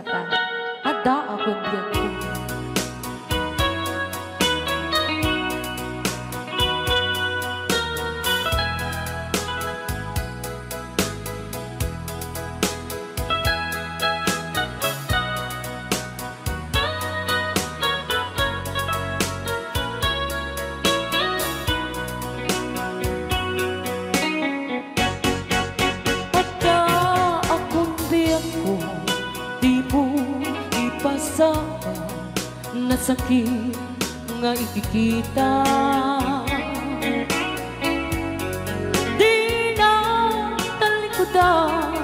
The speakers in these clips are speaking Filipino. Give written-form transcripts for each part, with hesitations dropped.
kata. Ada akong biyak. Nasakit nga ikikita, di na talikudan,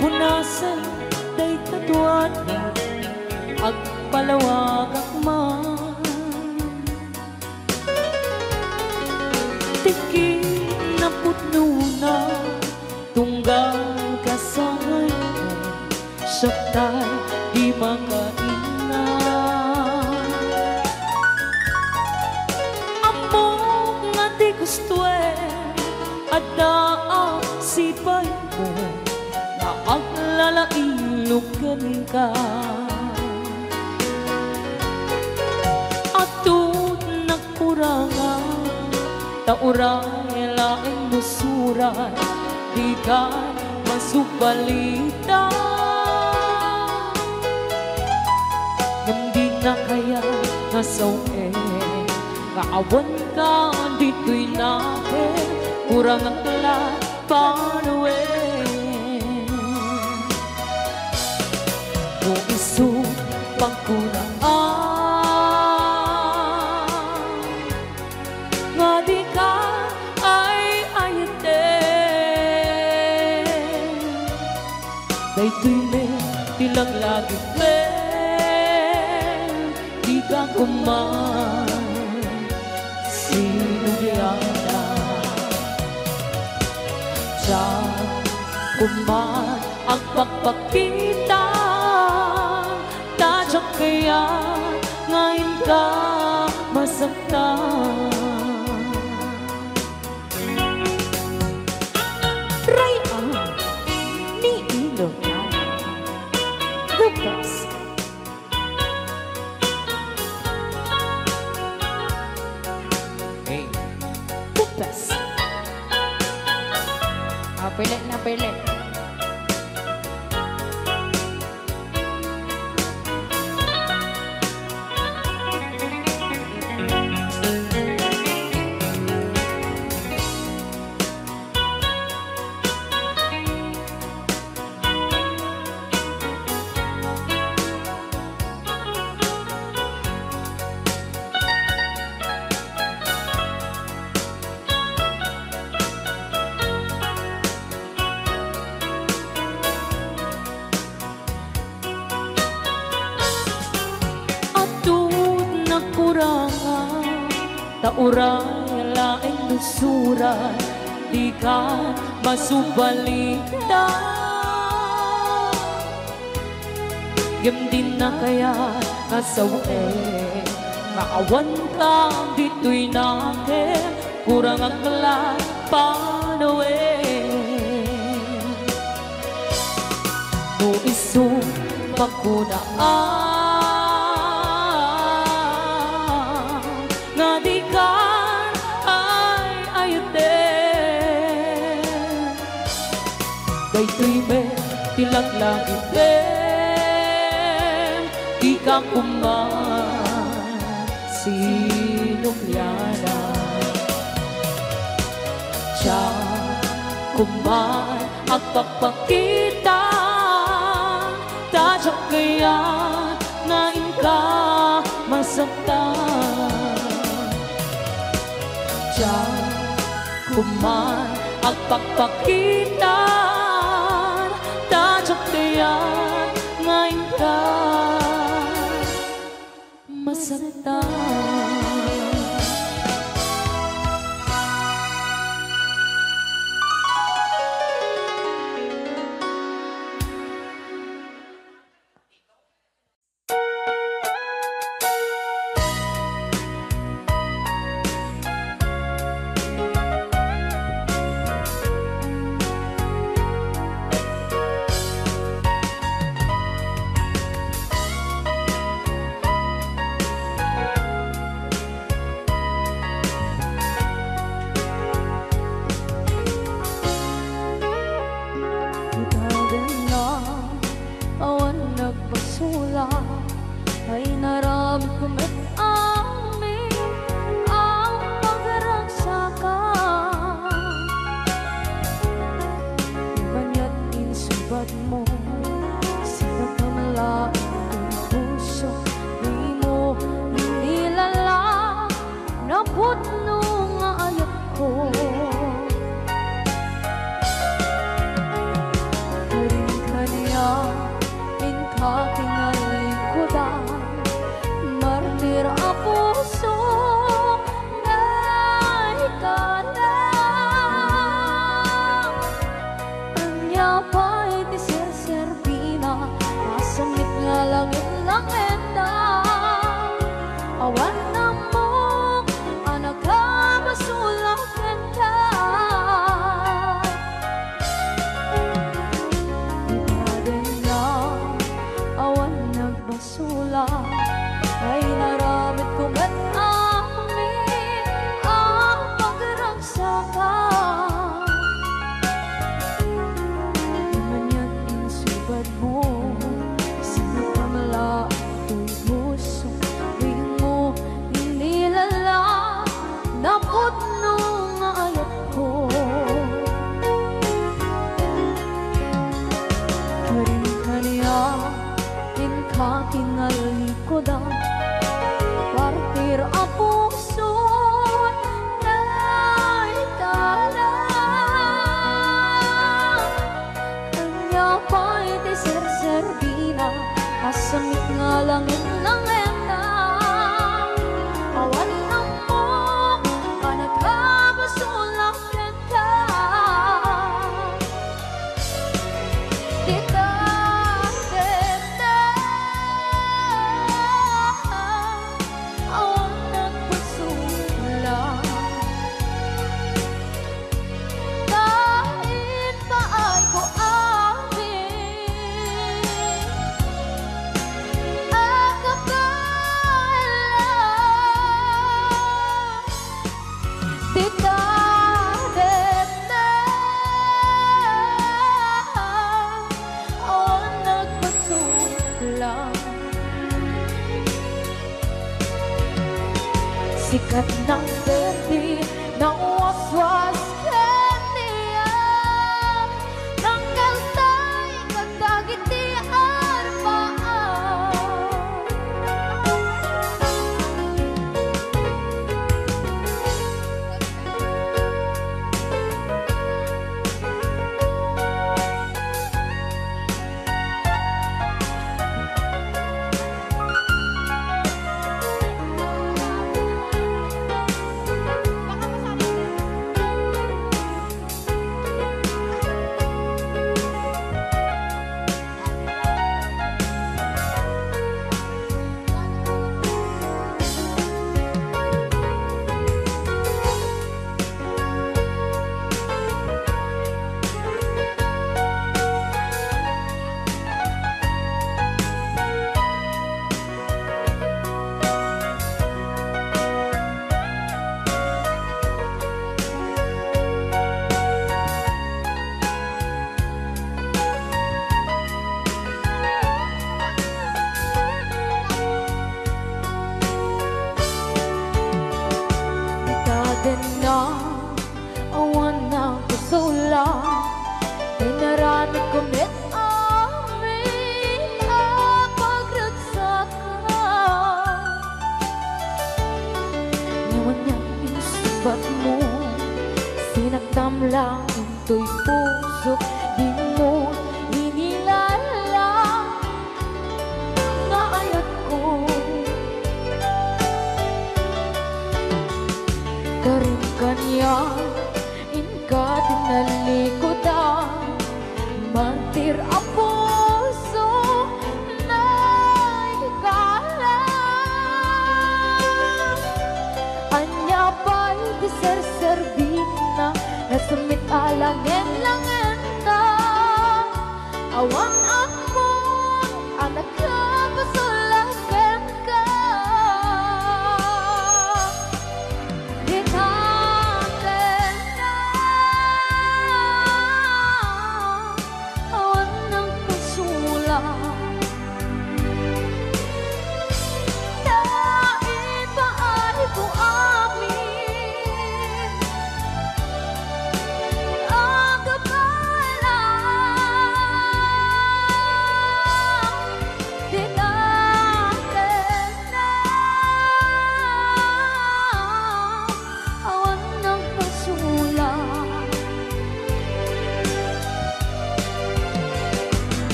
punasan day tatuan ag palawag akman. Tiki na putno na tunggal kasangay mo, syaptay di makainan. Gusto at daang sipay mo na ang lalailugan ka. At doon nagkurangan, tauray laing musuray, di ka masubalita. Hindi na kaya nasawe Kaawan ka dito'y nakin, kurang ang talat panawin. Kung isupang kunaan, nga di ka ay ayatin. Dayto'y may tilang lagi di ka kuman. Sinugiyana Diyan kuman ang pagpakita, tadyak kaya ngayon ka masaktan. Raya ni ilog na bukas. Pilit na pilit. Tauray laing nusuran, di ka masubalita. Gamdin na kaya nasawe, maawan ka dito'y nakin, kurang ang kalat panawin. Muisong pagkunaan, dayto'y may tilang langit di ka kuman. Sinugyana Diyan kuman ang pagpakita, tadyak kaya ngayon ka masaktan. Diyan kuman ang pagpakita, kaya ngayon ka masaktan. awan nagbasula, ay naramit ko met amin ang pagragsakan. Banya't insubat mo, sinagkamalain ang puso, di mo inilala, naputno nga ayat ko. Karin-kanya, kinalingkudan, martir a puso na ikalang. Anya pa'y ti ser-serbina, masamit nga langit-langit na. Awan na mo, anak ka masulang kenta. Basula, ay naramit ko ba't amin ang pagragsakan. Di man yan insubad mo, sinapamala ito'y puso, di mo inilala, naputno nga ayat ko. Karin-kanya, kinalikodan, partir a puso na ikalang. Kanya pa'y ti ser-serbina, masamit nga langit-langit na. Awan na mo, anak ka masulang kenta. Sikat ng berdi, ng waswas kaniya, ng kaltay, kagdagit di arbaan.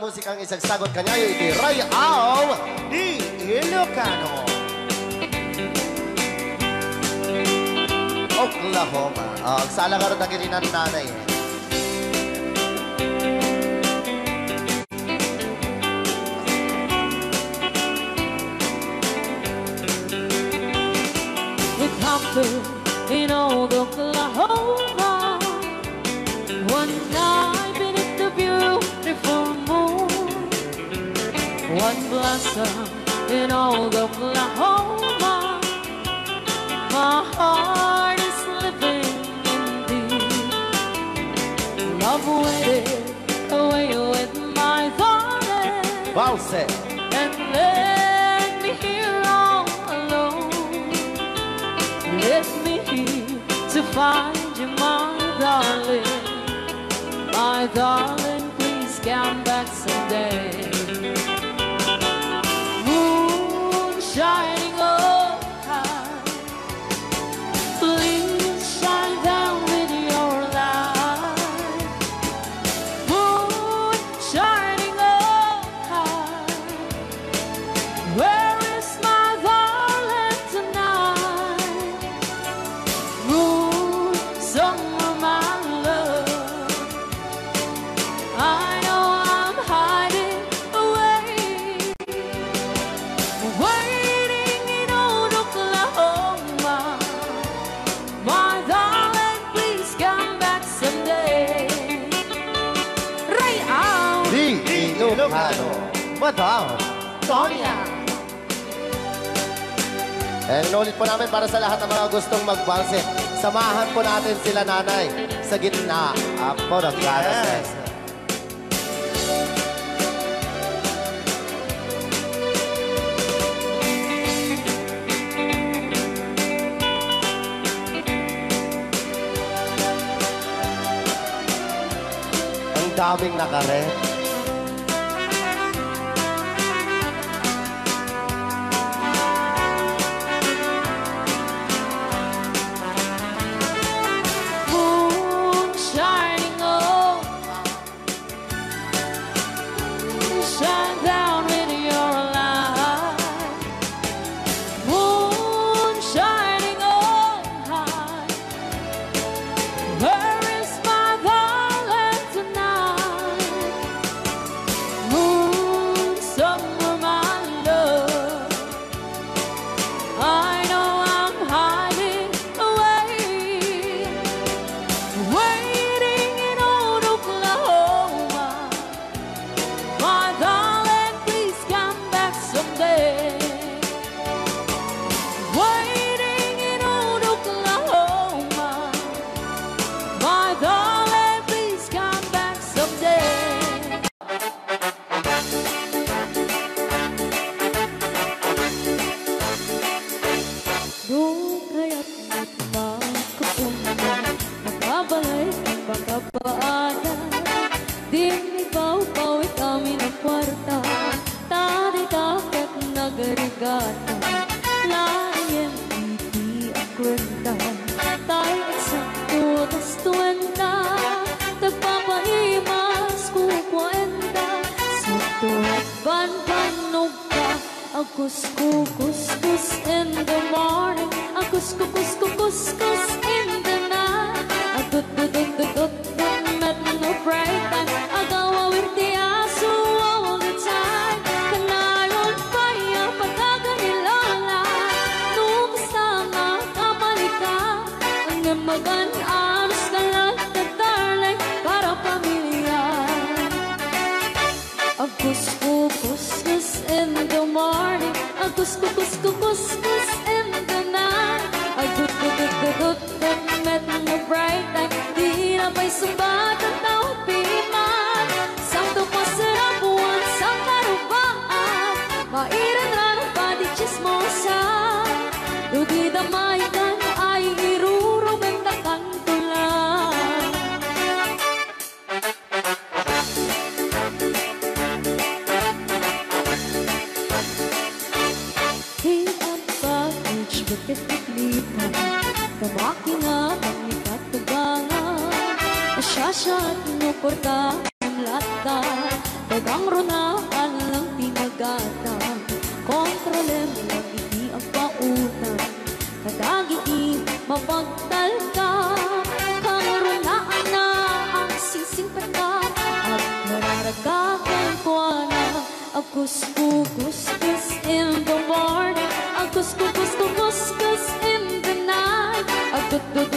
musikang isagsagot kanya iti Rayaw di Ilocano. Oklahoma. Agsala ka rin na kininan nanay. It happened in old Oklahoma one night beneath the beautiful moon. One blossom in old Oklahoma. My heart is living in thee. Love waited away with my darling. Bounce. And let me here all alone. Let me here to find you, my darling. My darling, please come back someday. Moon shining oh high, please shine down with your light. Moon shining oh high, where is my darling tonight? Moon, somewhere my love, I know I'm hiding away, waiting in old Oklahoma. My darling, please come back someday. Rayaw Di Ilocano. Madam Tonya. Inulit po namin para sa lahat ng mga gustong magbanse. Samahan po natin sila nanay sa gitna. Ako ng yes. Ang daming nakaret. moon shining oh, shine down with your light. Moon shining oh high, where is my darling tonight? Moon, somewhere my love, I know I'm hiding away, waiting in old Oklahoma. My darling, please come back someday. Waiting in old Oklahoma. My darling, please come back someday. Doon kaya't magkapunta, nakabalik ang pagkapaanan. Dinibaw-baw kami ng kwarta, tari-takot nagarigata. Layan iti ang kwenta, tayo eksakto tas tuwenta. Tagpapaimas kukwenta, sakto ban-banog ka. Akus-kukus in the morning, akus-kukus in the night. Agud-gud-gud-gud met no break time, agawawirti aso all the time. Kanayon pa yung pagkaganilala, nung sama kapalika, ang magan-anos ka lang na darling, para pamilya. Agus-kukus in the morning, agus-kukus in the night. Agud-gud-gud met no bright time, di na pa'y sumbat ang tawag piman. Sakto pa sarap buwan sa karubaan, mairan lang pa di chismosa. Dugi damay ka na ay irurong ang takantulan. Hingad package, bakit naglipan? Kamaki nga, pangikatubangan. Nasyasya at nuporta ang lata. Tagang runaan lang di magatang, kontrolem lang iti ang paunan. Kadagiti mapagtal ka, kang runaan na ang sisingpata. At nararagagan ko na ang kuskus in the morning, ang kuskus in the night, ang tut no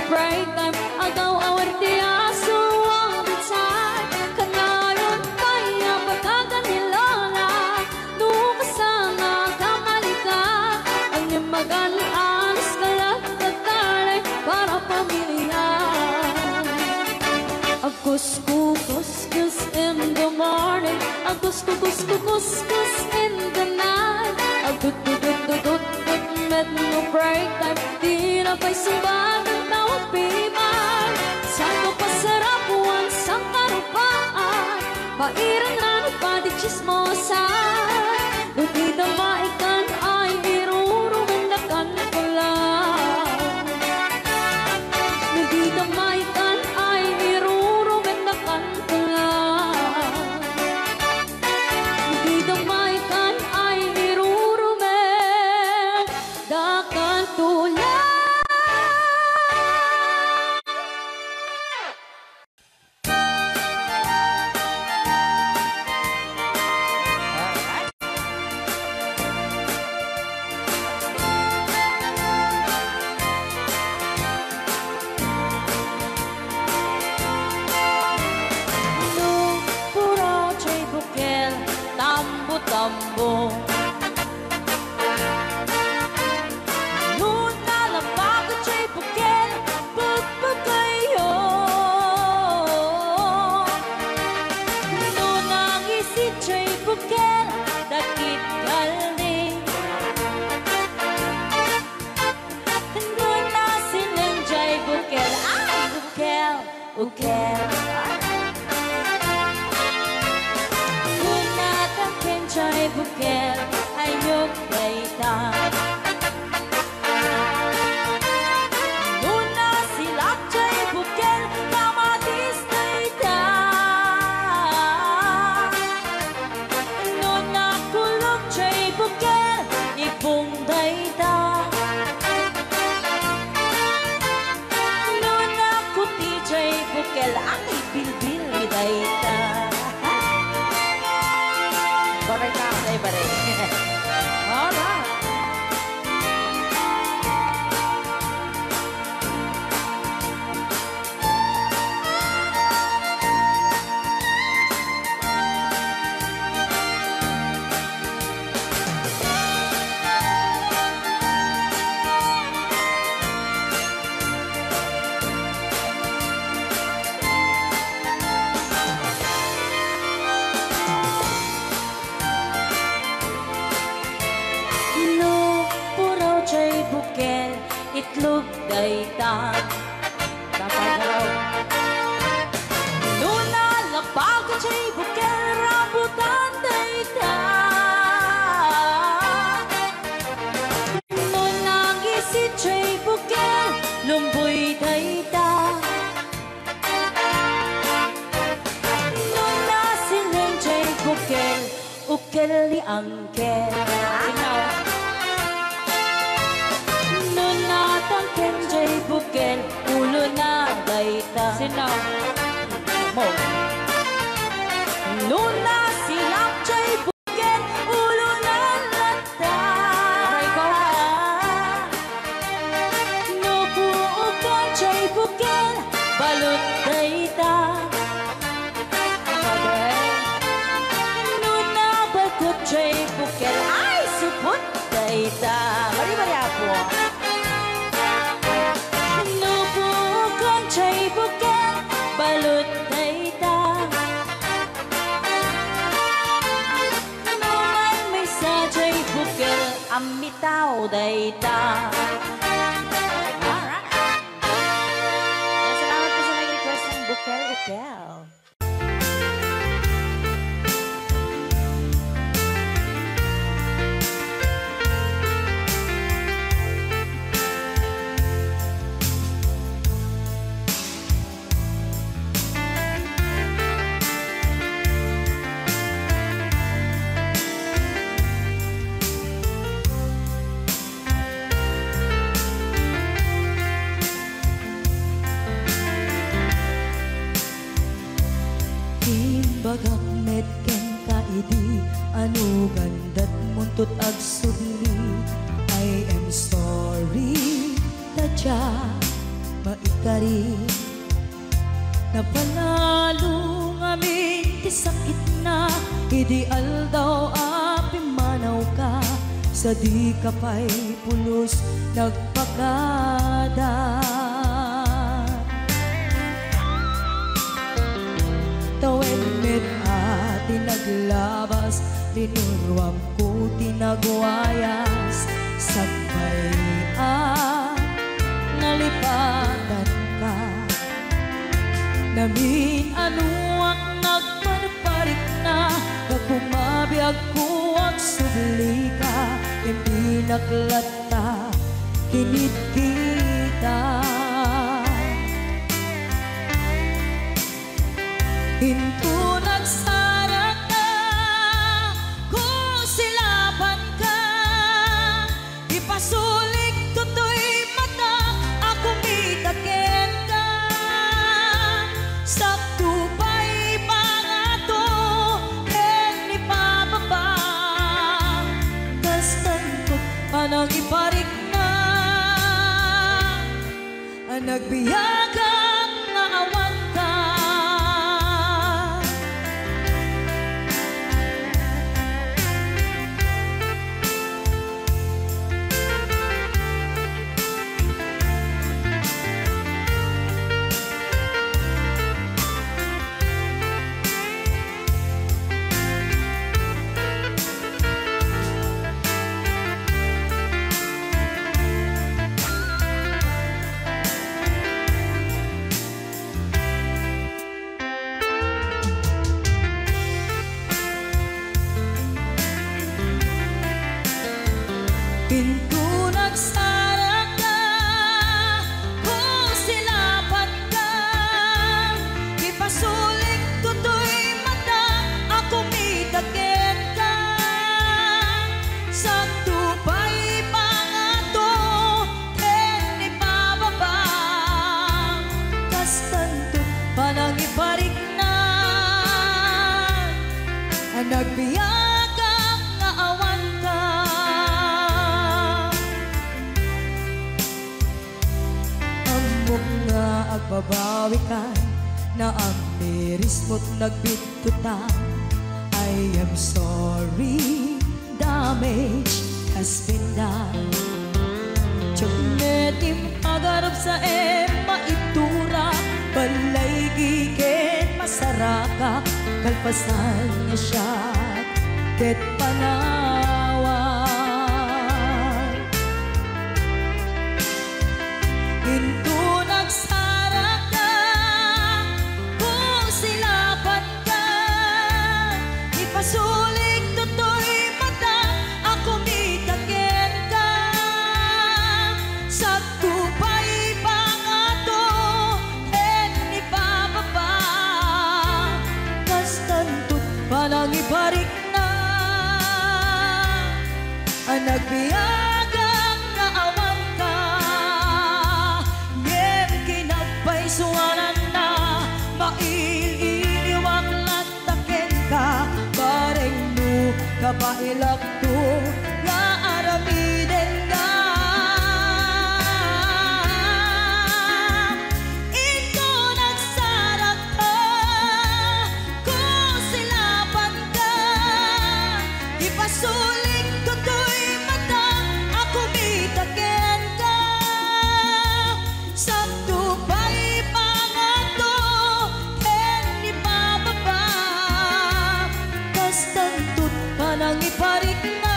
break time, agaw awar di aso ang bitay. Kanayon kaya pagkaganilola, nukasanga kamalika, ang nimagan alas kalat katalay para pamilya. Ang kuskus in the morning, ang kuskus in the night, ang tut no break time, di na pa'y sumba ng tawag piman. Saan pasarap buwan sa karupaan, pairang rano pa di chismosan. Di na maikan ay irurumandakan ko lang. Di na maikan ay irurumandakan ko lang. Di na maikan ay irurumandakan tulang. Tambo Nuna la bago chay bukel pagpagayo Nuna ngisi chay bukel dakit kaldi Nuna silang chay bukel ay bukel chay bukel ayok dayta Nuna silak chay bukel kamatis dayta Nuna kulog chay bukel ipong dayta Nuna kuti chay bukel ang ibilbil dayta Baray na ako tayo, baray. Alright. Itlog dayta Kapagaraw Nuna labago chay bukel rambutan dayta Nuna ngisi chay bukel lumboy dayta Nuna sineng chay bukel ukel ni angkel Tangken jay bukel ulo na dayta Sinaw mo Nuna silap jay bukel ulo na lata Nupuukan jay bukel balut dayta Nuna bakut jay bukel ay suput dayta Mari-mari apo chay bukel balut dayta Naman may sa chay bukel amitaw dayta Alright Salamat po sa nag-request ng bukel-ukel tut ag subli. I am sorry, tadya maikari. Napanalo ngamin ti sakit na, ideal daw api manaw ka. Sa di ka pa'y pulos nagpakada. Tawen met ati naglabas, tinuruam ko tinagwayas. Sabay nalipatan ka. Namin ano ang nagparparik na, pagkumabiyag ko ang subli ka. Hindi naklata, kinit kita. Hinto nagsarap na, kung silapan ka. Ipasulik tutoy mata, ako mitakin ka. Sakto pa'y pangato, and ipababa. Tas tangkot panang iparik na, ang nagbiyagang naawan ka. Pinto nagsarap na, kung silapan ka. Ipasulik tutoy mata, ako mitakin ka. Sakto pa'y pangato, and ipababa. Kas tanto panang iparik na, ang nagbiyagang naawan ka. Nga agbabawi ka na ang miris mo't nagbitutan. I am sorry, damage has been done. Tiyagnetim agarap sa maitura, balay gigit masaraka. Kalpasan niya siya, ket panawan. Hinto nagsarap na, kung silapan ka. Ipasulik tutoy mata, ako mitakin ka. Sakto pa'y pangato, and ipababa. Kas tanto't panang iparik na, ang nagbiyagang naawan ka. Suwanan na, maililiwang lantakin ka. Bareng no, kapailak to, nga aramiden ka. Ito nagsarap ka, kung silapan ka. Ipasulik tutoy mata, ako mitakin ka. Sakto pa'y pangato, and ipababa. Tas tanto't panang iparik na,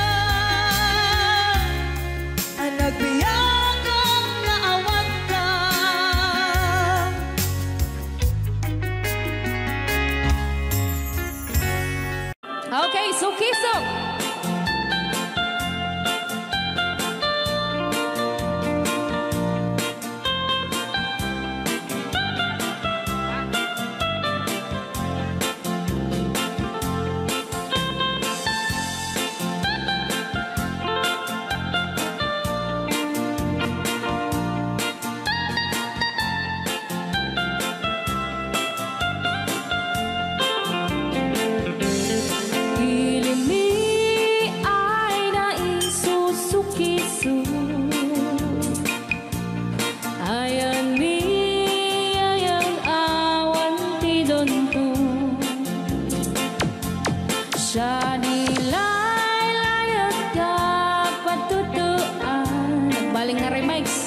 nga remix.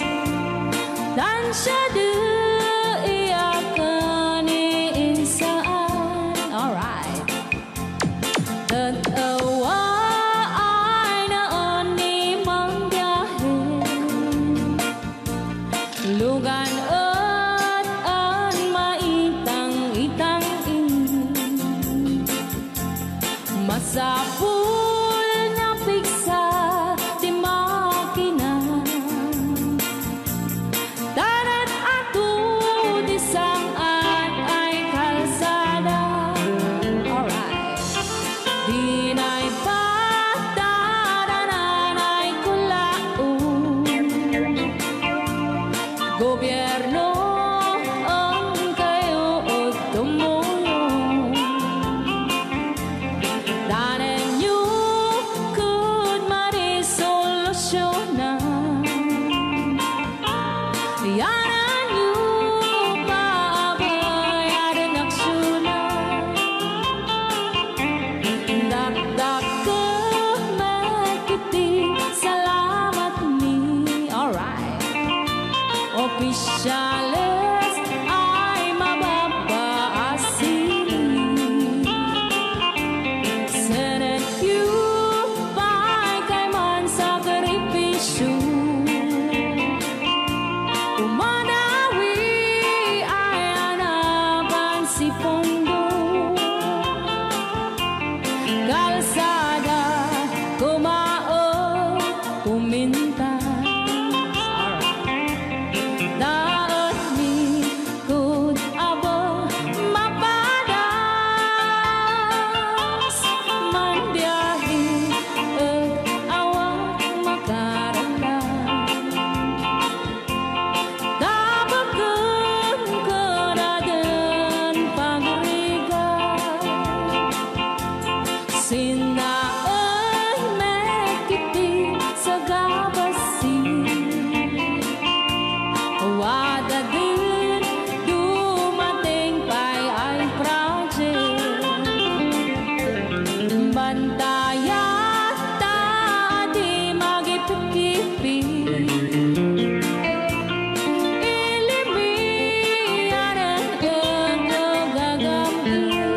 Tansya de iyakan iinsaan. Alright. Tatawa ay naon ni manggahin. Lugan at an maitang-itang in. Masapul na piksa di makina. Darat ato di saan ay kalsada. Alright. Di na'y patadanan ay kulaon. Gobyerno ang kayo o tumulong. Danan nyo kud marisolusyonan. Yanan nyo paabayaran aksyonan. Dakdak ka magkiti salamat ni. Alright. Opisyales ay mababaasin. Senate you pa'y kay man sakripisyo. Umanawi ay anapan si Pondo. Kalsada kumaon pumintas. Daot ni kud abo mapadas. Mandiyahi at awang makaratan. Dabagan ka na din pagrigan. Sinaay mekiti sa gabasin. Wada din dumating pa'y ay project. Bantayan ta di magipikipi. Ilimiyan ang gagamis.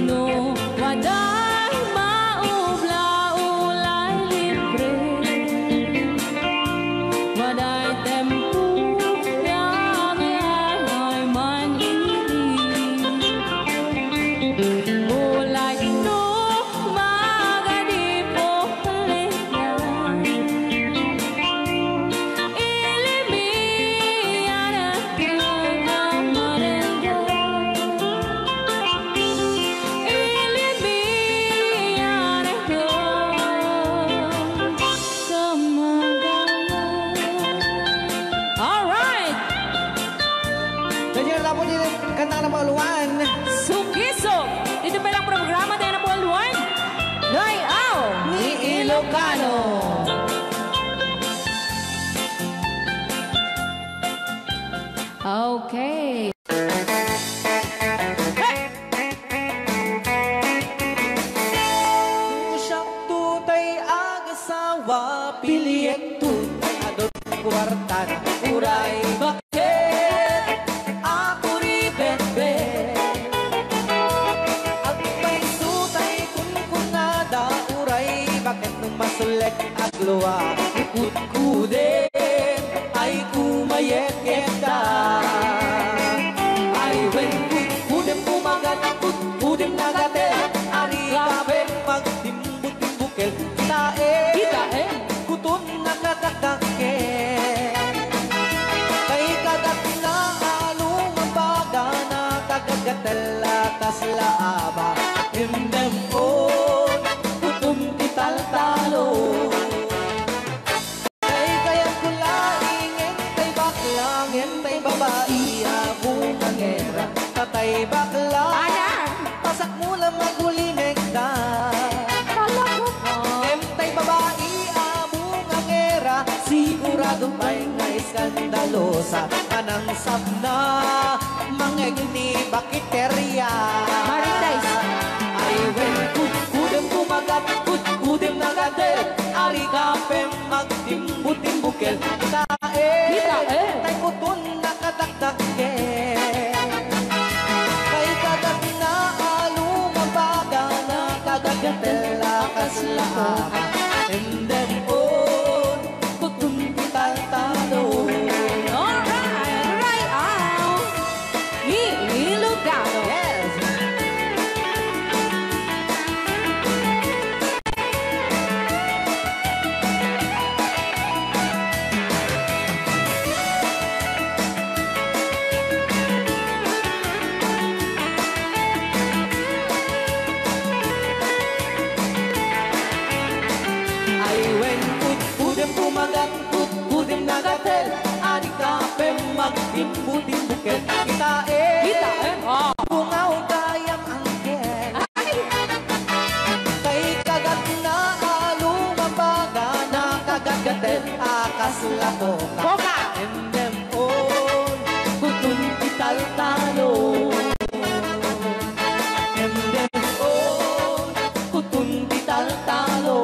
No waday maubla-ulay libre. Waday tempo yang ay manili. Ulay no magadipo liyan. Ilimiyan ang gagamarenggan. Ilimiyan ang gagamarenggan. Alright! Ganyan lang po din kanta ng Pauluan. Sukiso! Dito pa lang programa tayo na Paul Juan. Layaw ni Ilocano. Okay. Siyang tutay agasawa, piliyek tutay adot kwarta na uray. Bakit ako ribetbe? At may tutay kung kunada uray. Bakit nung masulek at luwa, ikut-kudin ay kumayet-yeta. Ay when kudem kumagat, kudem nagatel. Ari kape magtimbuk-timbukel. Kitae, kutun nakadakake. Kay kagat na along mabaga na kagagatel atas laaba. Himdem on, kutum tital-talo. Kay kayat kulaing, entay baklang, entay babae, abong angera. Tatay bakla, pasak mo lang magulinek na. Entay babae, abong angera. Sigurado may nga iskandalosa. Anang sabna, mangeg ni bakiterya. Maritais. Ay when kudem kumagat, kudem nagatel. Ari kapem mag magtimbu-timbukel. Kitae, tay kuton nakadakdakel. Kay kagat na alumabaga na kagagatel lakas laaka. And then on, kuton kital talo. Alright, right out. Ilocano. Yes. I went udem pumagat, udem nagatel, adik kape magtimbu-timbukel. Kitae, bungaw kayang angkel. Kay kagat na alumabaga na kagagatel, akas lakoka. And them on, kutun kital talo. And them on, kutun kital talo.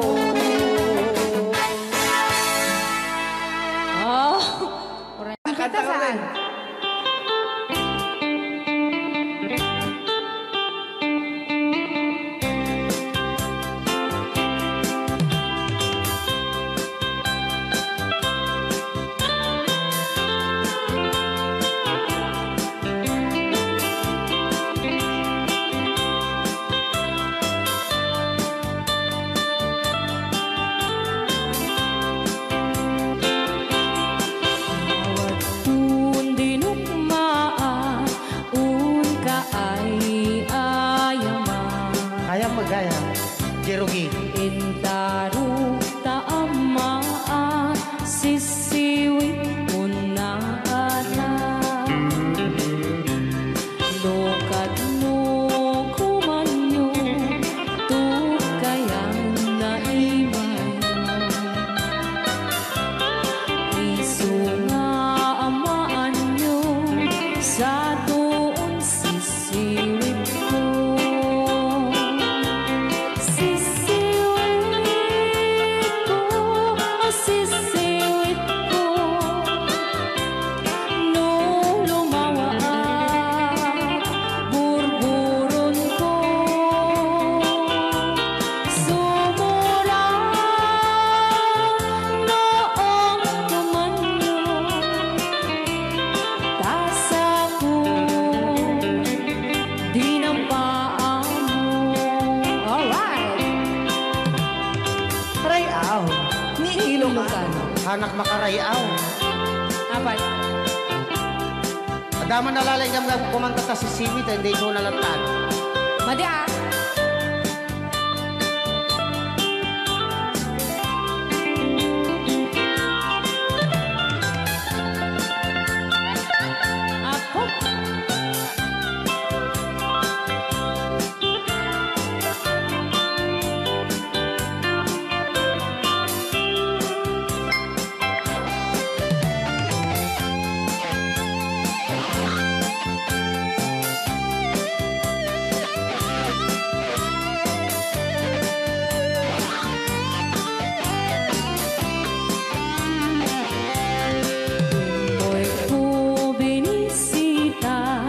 Kanta ka rin. Kaya magaya, Jerogi. Intaruk taamaan, sisiwit mo na anak. Lokat mo kumanyo, tukayang naimay. Iso nga amaan nyo, sa doon sisiwit ko. Sisiwit ko, no lumawa at burburon ko. Sumura noong tumanyo, tasa ko, di ng paa mo. Alright! Rayaw, ni Ilocano. Hanak makarayaw. Apat. Adaman nalalay nga kumanta ta si Siwit, hindi ko nalatan. Madi ah. Apo. Hoy ko binisita,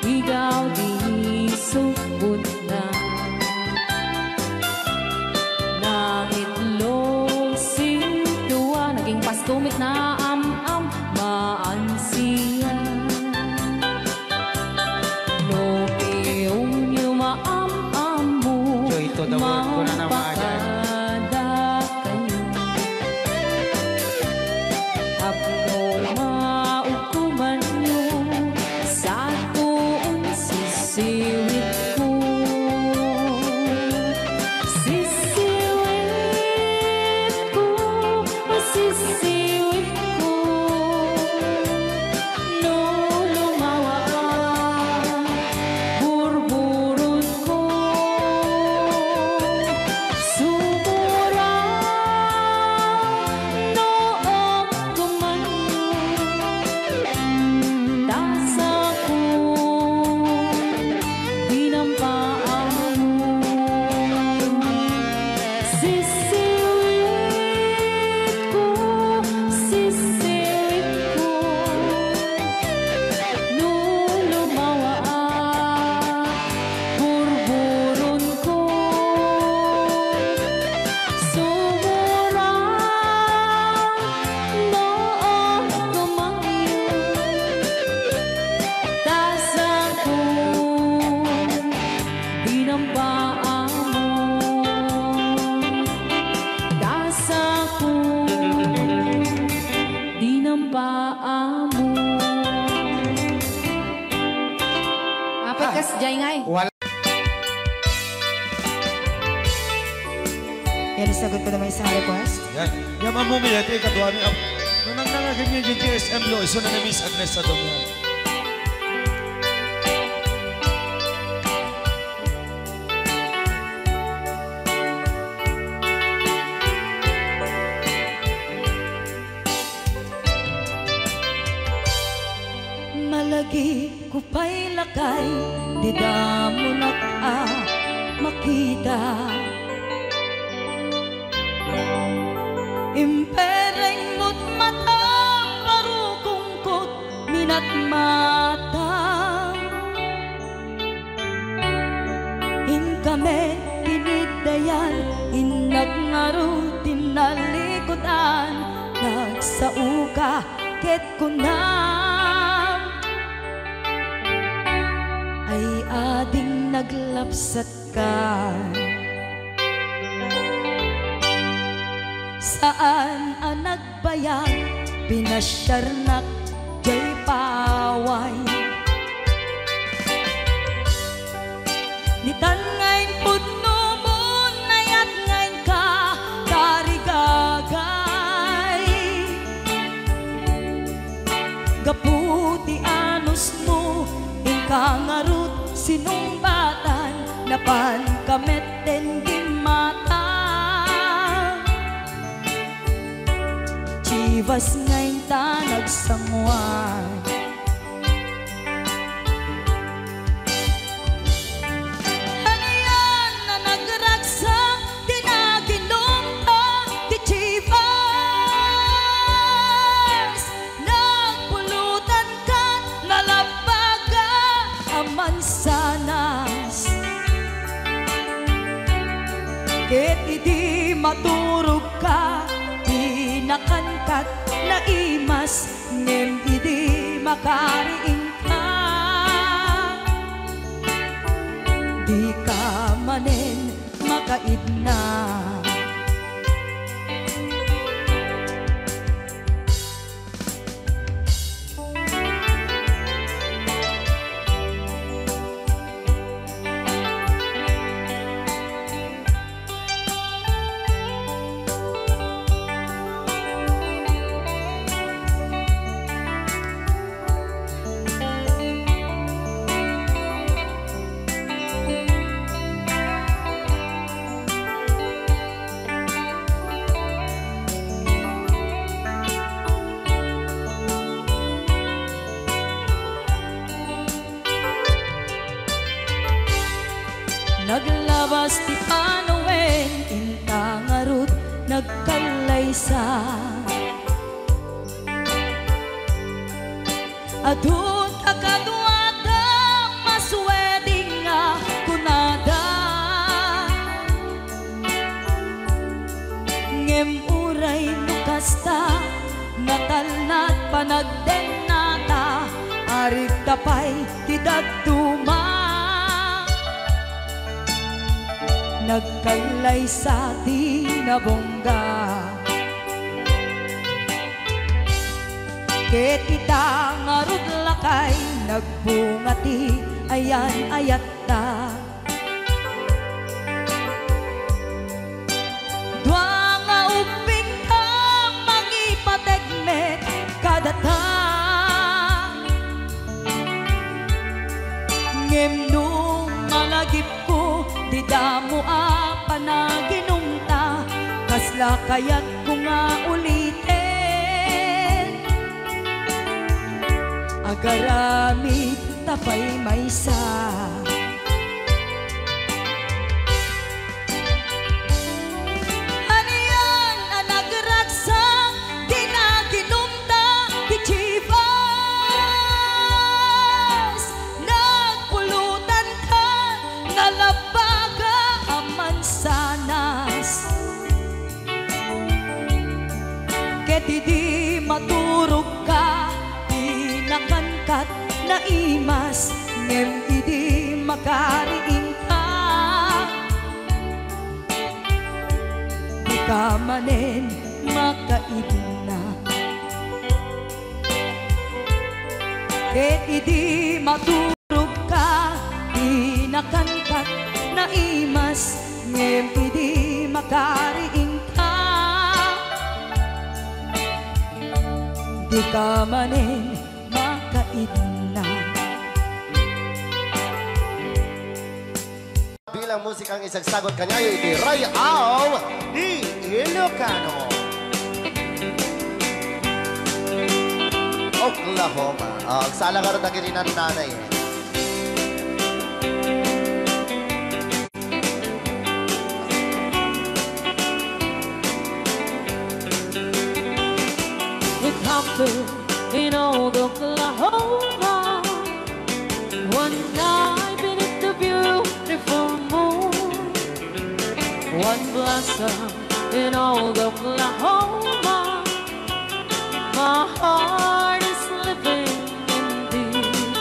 ikaw di subot na. Nangitlong sintuwa, naging pastumit na am-am, maansiya. No piyong yumaam-am mo, Joy to the world ko na naman. mapakada kayo. Apno maukuman nyo, sa tuon sisiwit ko. Sisiwit ko, sisiwit ko. Yan, sagot ko naman isang request. Yan. Yan ang mumilati, katuwa niya. Nung nangangagan niya yung GSM Lo, iso na na Miss Agnes sa doon. Malagi ko pa'y lakay, di mo na makita. Impereng mo't mata, parukungkot, minat mata. In kami, pinidayan, inag ngaro, tinalikutan, nagsauka, ket ko na. Ay ading naglapsat ka. Saan ang nagbayag, pinasyarnak, jay paway. Nitan ngayon pudno mo, nayat ngayon ka, karigagay. Gaputi anos mo, kangarut sinumbatan, napan kamet den gimata. Chivas ngayon ta nagsangwan. Ano yan na nagragsak, tinaginom ta, di Chivas. Nagpulutan ka, nalabaga, mansanas. Ket idi maturog ka, pinakankat na imas, ngem idi makariing ka. Di ka manen makaidna. Naglabas ti Panowen, intangarut, nagkalaysa. Adun akaduada, masweding nga kunada. Ngem uray nukasta, natalnat panagdenata, arit tapay tidagduma. Nagkalay sa tinabongga. Ket kita ngarud lakay, nagbungati ayan ayatta. Dua nga uping ka, mangipategmet kadata. Ngem nung malagip ko, di damo panaginumta, kasla kaya't ko nga ulitin. Agaramit tapay maysa. Ano yan ang nagragsak, di naginumta, di Chivas. Nagpulutan ka, nalabaga mansanas. Ket idi maturog ka, pinakankat na imas, ngem idi makariing ka. Di ka manen makaibna. Ket idi maturog ka, pinakankat na imas, ngem idi makariing ka. Di ka manin makaidna. Bilang musikang isang sagot kanyayo, iti Ray Au di Ilocano. Oklahoma. Ang salagar na gininan nanay. It happened in old Oklahoma one night beneath the beautiful moon. One blossom in old Oklahoma. My heart is living in deep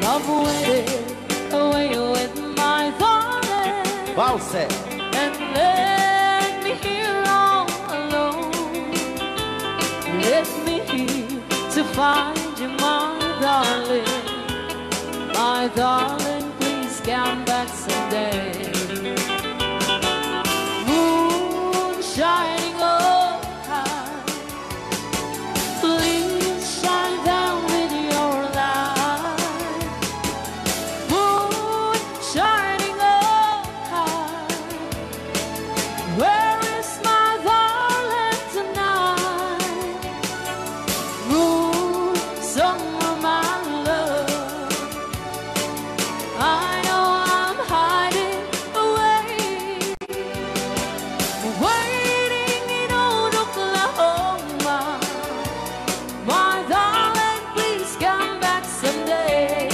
love waited away with my darling. Valse. And let me here all alone. Let me here to find you, my darling. My darling, please come back someday. Moon shining oh high, please shine down with your light. Moon shining oh high, where is my darling tonight? Moon, somewhere my love, I know I'm hiding away, waiting in old Oklahoma. My darling, please come back someday.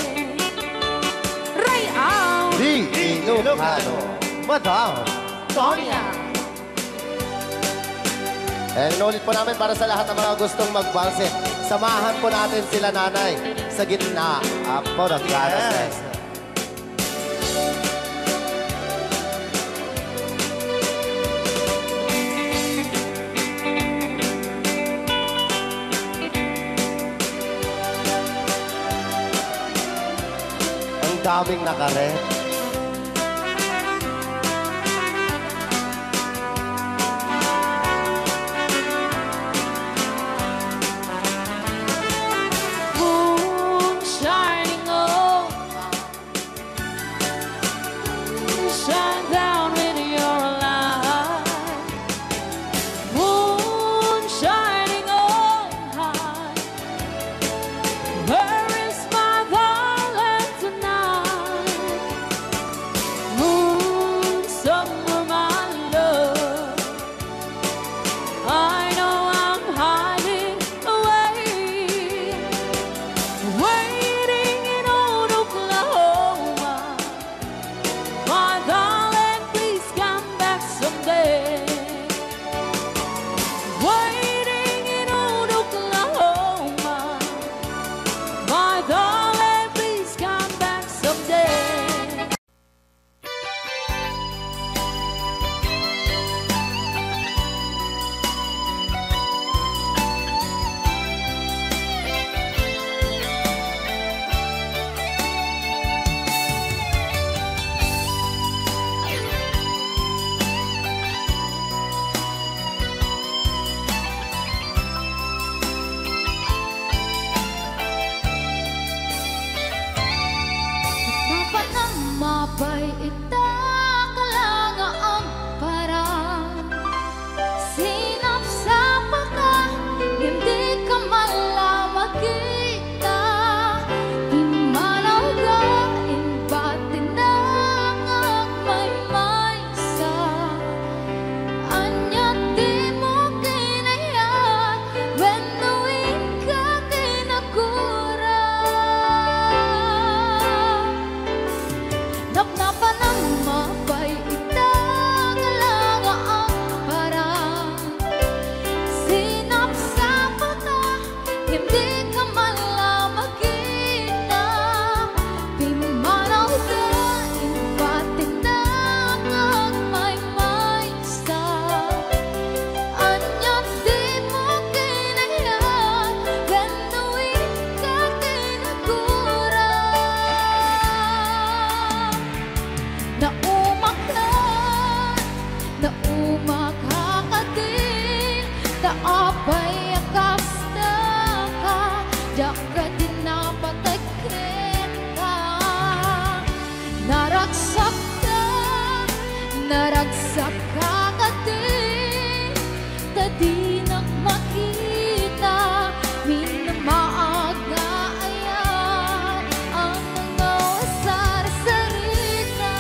Ray Au Di Ilocano. Madam Tonya. Inulit po namin para sa lahat ng mga gustong magbalse. Samahan po natin sila nanay sa gitna. Apo ng Yes. Ang daming nakaret. moon shining oh, shine down with your light. Moon shining oh high, where is my darling tonight? apay akasta ka, jaka din napatek kita. Naragsak ka din, tadi nak makita, minamaag nga ayan ang mga wasar-sarita.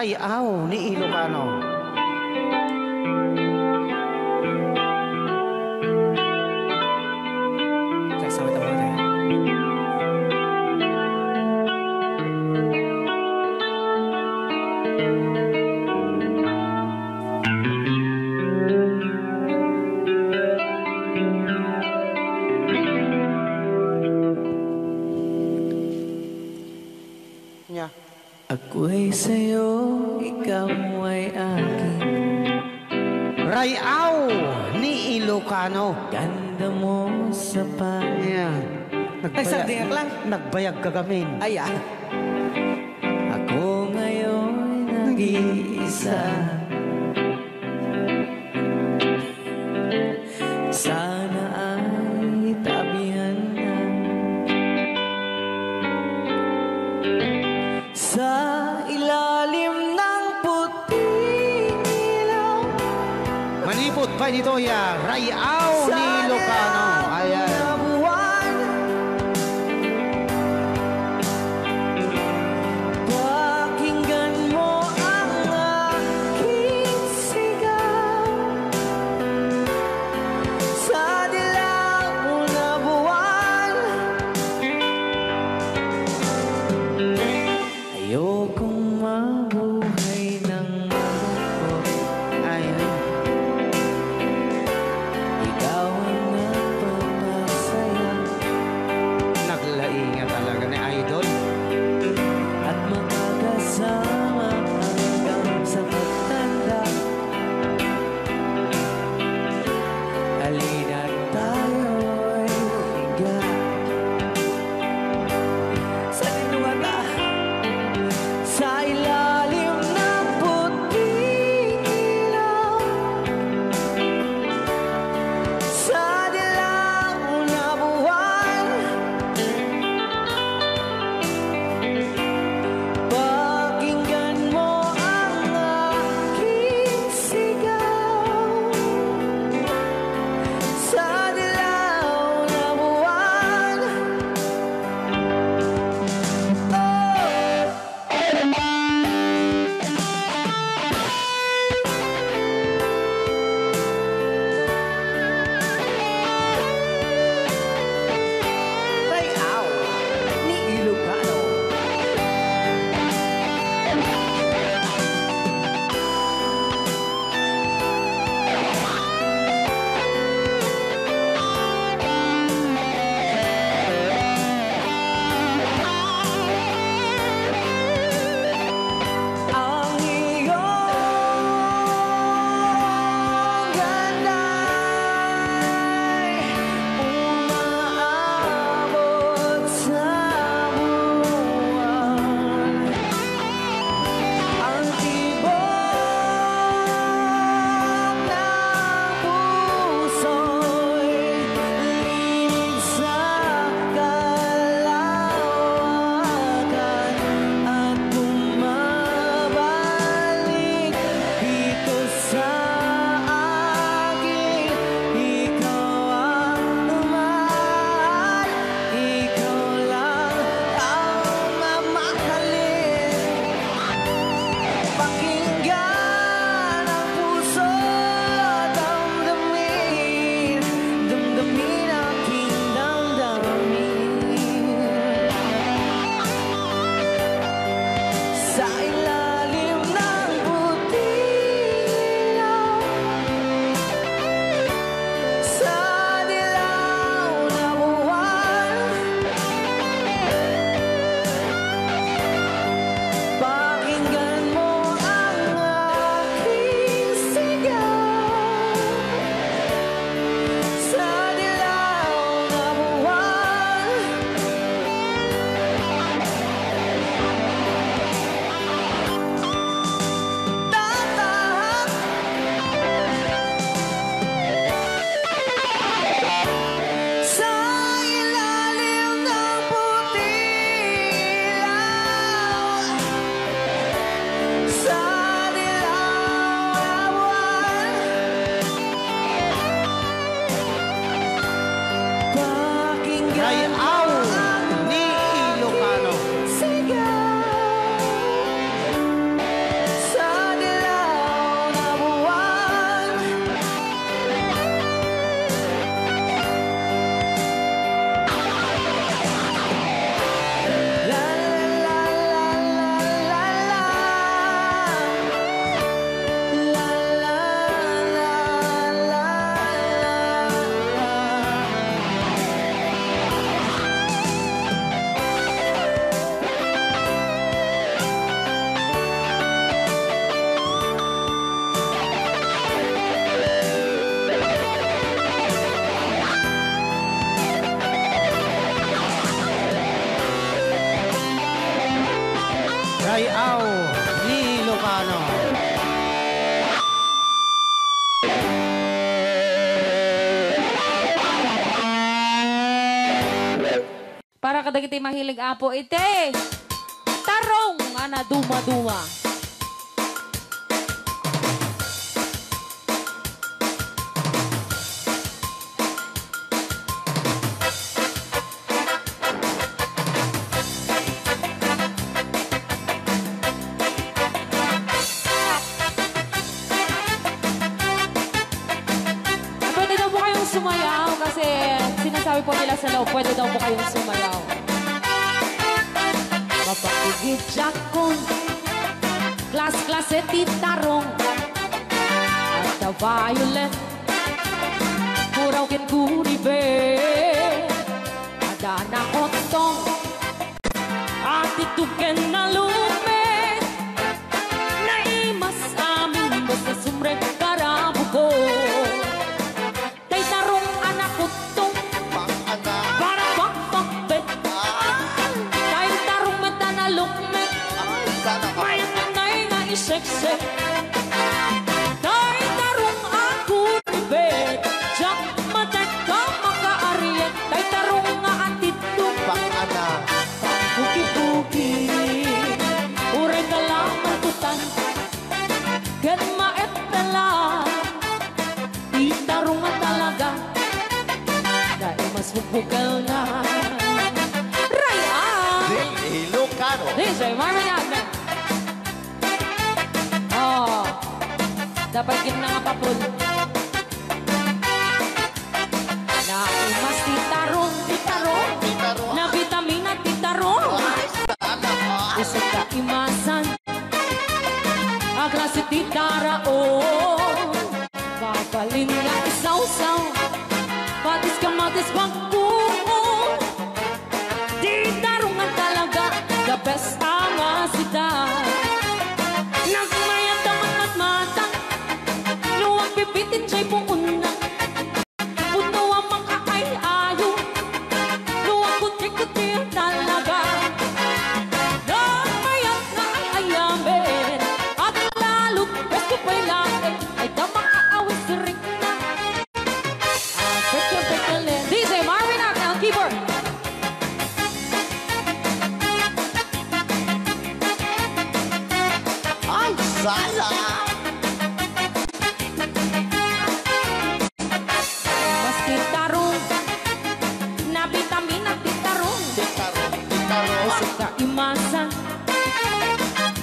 Rayaw ni Ilocano. Saksawit ang mga niya. Ako'y sa'yo, ikaw ay akin. Rayaw ni Ilocano. Ganda mo sa panya. Ay, sardinyak lang. Nagbayag kagamin. Ay, Ako ngayon nag-iisa. Sana ay tabihan na sa ilalim ng puting ilaw. Manipot pa nito ya. Rayaw ni Ilocano. Ayan. Pakinggan mo ang aking sigaw sa dilaw na buwan. Ayokong mabuhay ng malungkot. Ayan. Ikaw ang kadagiti mahilig apo ite. Tarong ana duma-duma. Pwede daw po kayong sumayaw kasi sinasabi po nila sa loob, pwede daw po kayong sumayaw. Mapakigit jakon, klas-klase titarong, at the violet, puraw kin kuribe, ada na otong, at ituken na lume, na imas amin basta sumre karabuko. Tay tarong anak utong, para pakpakbet, tay tarong mata na lukmet, may nanay nga iseksek. Tay tarong ako ribet, jak matek ka makaariet, tay tarong nga atitong, buki-buki, uray ka lang mantutan, gan maet pala, di tarong nga talaga, dahil mas bubukal na. Raya! Ilocano. DJ Marvin Agna. Oh, dapat gina nga papul. Na imas titarong, Titarong. na vitamina titarong. Isip ka imasan, agrasi titara oh. Papalin na isaw-saw, patis ka matis pagbuo. Titarong nga talaga, the best ang asidad. Nagmayat naman at mata, luwag pipitin siya'y puuna. Puno ang mga ay-ayo, luwag kuti-kuti talaga. Nagmayat na ay-ayamin, at lalo't best ko pa'y lahat, ay damang aawis rin na. Pekya-pekya-len. DJ Marvin Agna, keyboard. Ay, sala. Mas titarong, na vitamina titarong. Titarong. Usap ka imasan,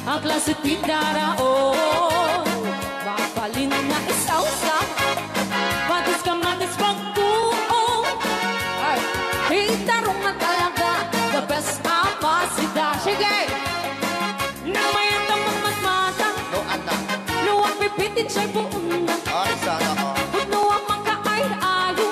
ang klase titaraon. Mapalin na isaw-saw, patis ka matis pagbuo. Ay, titarong na talaga, the best amasida. Sige! Nang may tamang matmata, No, anak. luwag pipitin siya'y buong na. Ay, sana ka. Puno ang mga ay-ayo,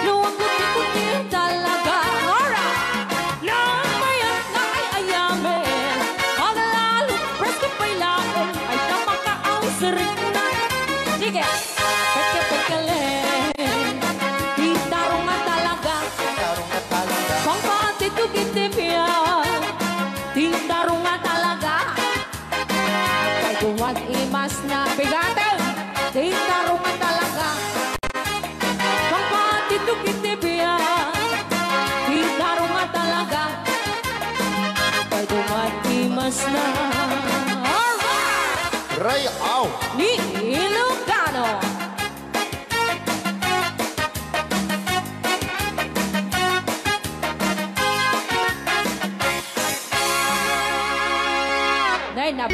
luwag kuti-kuti talaga. Alright! Nang mayat na ay-ayamin, ang lalo't presko pa'y laon, ay tamang kaawis rin na. Sige! Pekya-pekya-len, titarong nga talaga, Titarong na talaga. pangpatitugitipyan, titarong nga talaga. Kay tuwag imas na bigatin, titarong nga talaga. Pangpatitugitipyan, titarong nga talaga. Kay tuwag imas na. Alright! Ray, aw. Ni Ilocano. Nay na.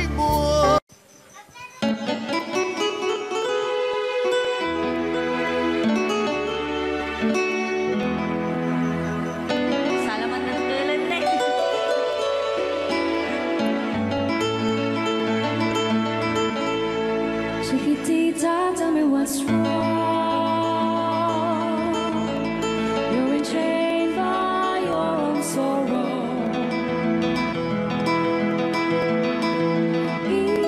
Salamat ng tulad na. Chiquitita, tell me what's wrong. You're enchained by your own sorrow. In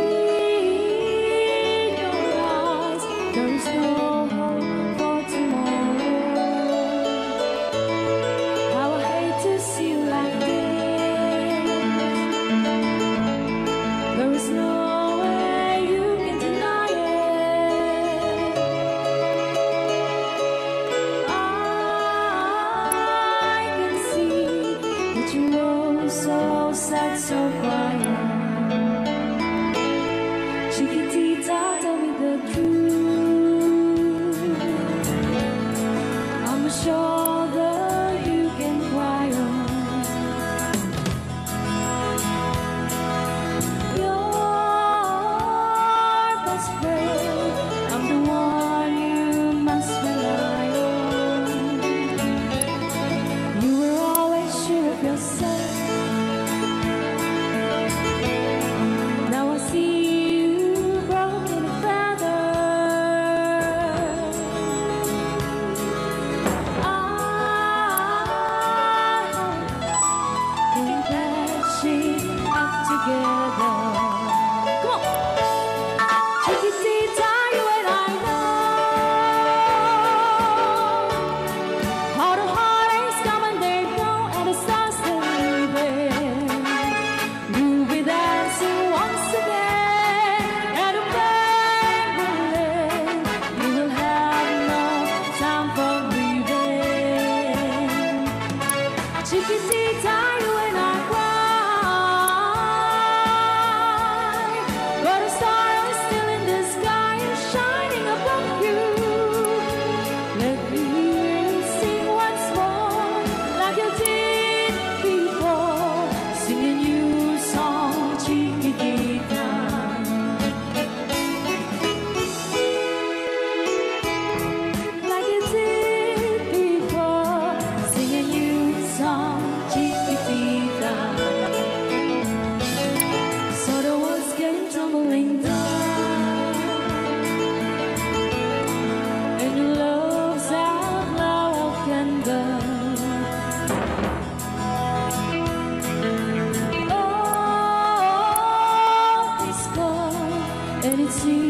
your eyes, there is no hope for tomorrow. How I hate to see you like this. There is no way you can deny it. I can see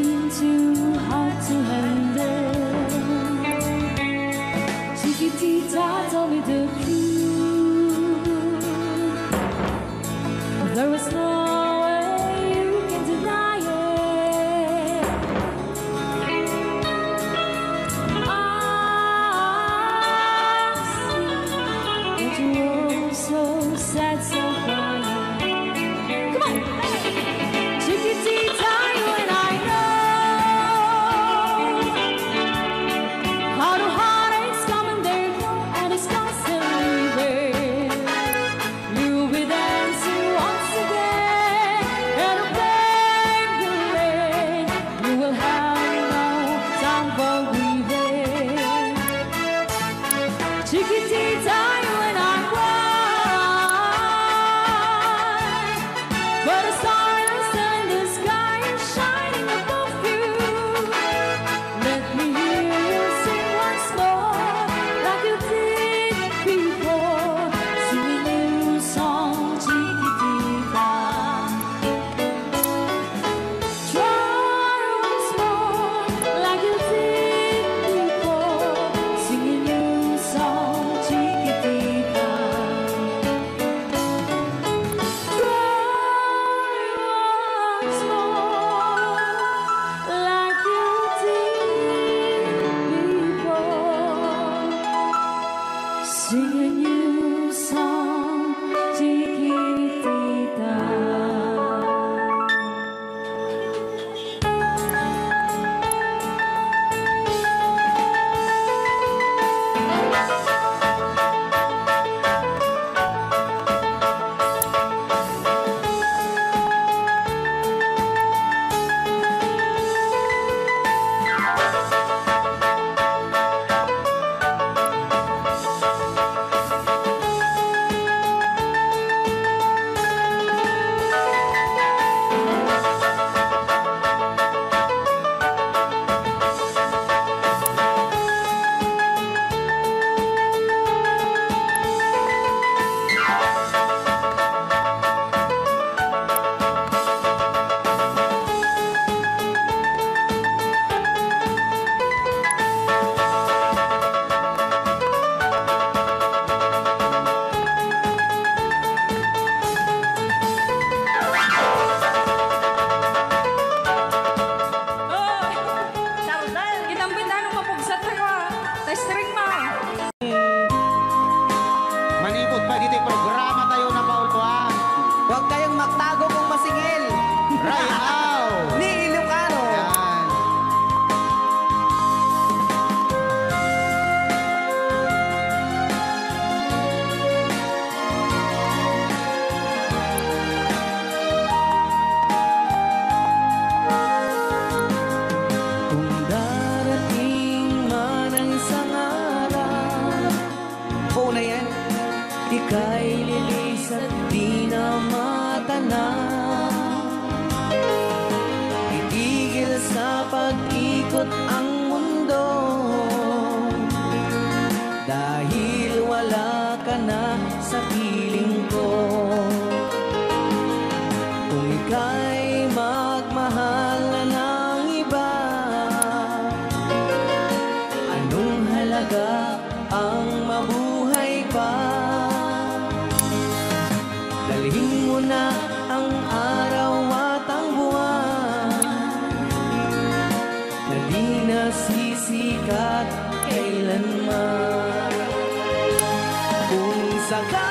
seem too hard to handle. Chiquitita told me the truth. There was no way you can deny it. I see that you're so sad, so crying. Come on, Chiquitita, you and I know how the heartaches come and they go, and it's constantly there. You'll be dancing once again, and a blame the rain. You will have no time for grieving. Chiquitita, you and I cry, but a star in the sky is shining above you. Let me hear you sing once more, like you did before. Sing a new song, Chiquitita. Try once more, like you did before. Sing a new song, Chiquitita. Try once more, like you did before. Sing a new song, Chiquitita. Kitang pindanong mapugsat na ko. Testring mo. Manipot pa dito yung programa tayo na paulpuan. Huwag kayong magtago kung masingil. Rayaw! Ni Ilocano. Yan. Kung darating man ang isang araw, oo na yan, ika'y lilis at di na matanaw. Itigil sa pag-ikot ang mundo, dahil wala ka na sa piling ko. Kung ika'y magmahal na ng iba, anong halaga ang mabuhay pa? Dalhin mo na ang araw at ang buwan, na di nasisikat kailanman. Kung sakali